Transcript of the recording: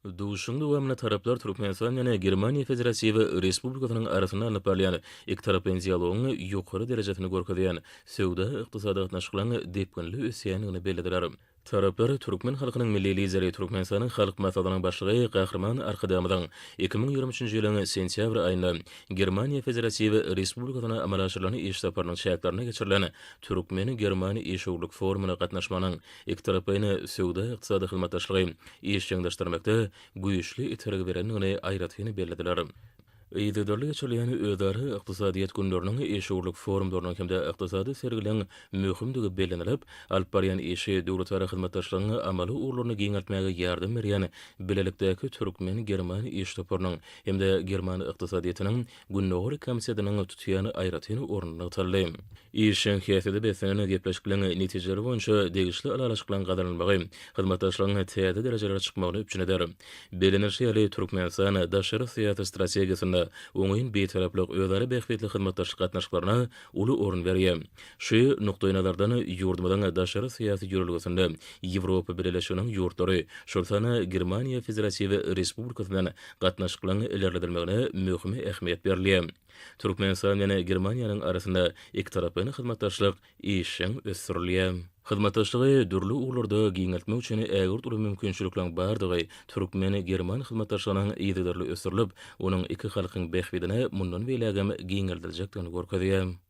Duşun dowamyna taraplar Türkmenistan ýene Germaniýa Federasiýevi Respublikasynyň arasynda alyp barýan iki tarapyn dialogyny ýokary derejesini görkezýän söwda ykdysady gatnaşyklaryny depginli ösýänligini bellädiler. Taraplar Türkmen halkynyň milli lideri Türkmenistanyň halk maslahatynyň başlygy Gahrman Arkadamyň 2023-nji ýylyň sentýabr aýynda Germaniýa Federasiýevi Respublikasyna amal aşyrylany iş saparynyň şähertlerine geçirilen Türkmeni-Germani işowluk forumuna gatnaşmanyň iki tarapyny söwda ykdysady hyzmatdaşlygy iş ýeňdeşdirmekde güýçli iteregi berenligini aýratyny bellädiler. Ýa-da geçirilen ödary ykdysadyýet günleriniň eşurluk forumlarynyň hemde ykdysady sergilen möhümdigi bellenilip, alyp barýan işi döwletlara hyzmatdaşlygyny amaly urlaryny giňeltmäge ýardym berýän bilelikdäki Türkmen Germani iş toparynyň hemde Germani ykdysadyýetyniň Günnäwri komissiyanyň tutýany aýratyny ornuny taldy. İşin häsiýeti besleneni gepleşikleň netijeleri boýunça degişli alalaşyklaryň gadarlanmagy, hyzmatdaşlygyň täze derejelere çykmagyny üpçün eder. Belenirşi ýaly Türkmenistan daşary syýasat strategiýasyny oňyň betaraplyk özleri bähbetli hyzmatdaşlyk gatnaşyklaryna uly orun berýär. Şu nukdaý nazardan ýurdumyň daşary syýasy ýürülgesinde Ýewropa Birleşiginiň ýurtlary, şolsana Germaniýa Federasiýevi Respublikasynyň gatnaşyklaryny ilerledirmegine möhüm ähmiýet berilýär. Türkmenistan ýene Germaniýanyň arasynda iki tarapyny hyzmatdaşlyk işiň ösürilýär. Hyzmatdaşlygy dürli uglarda giňeltmek üçin ägir uly mümkinçilikler bardygy Türkmeni German hyzmatdaşlygynyň ýygydarly ösürilip, onuň iki halkyň bähbetine mundan belägem giňeldiljekdigini görkezýär.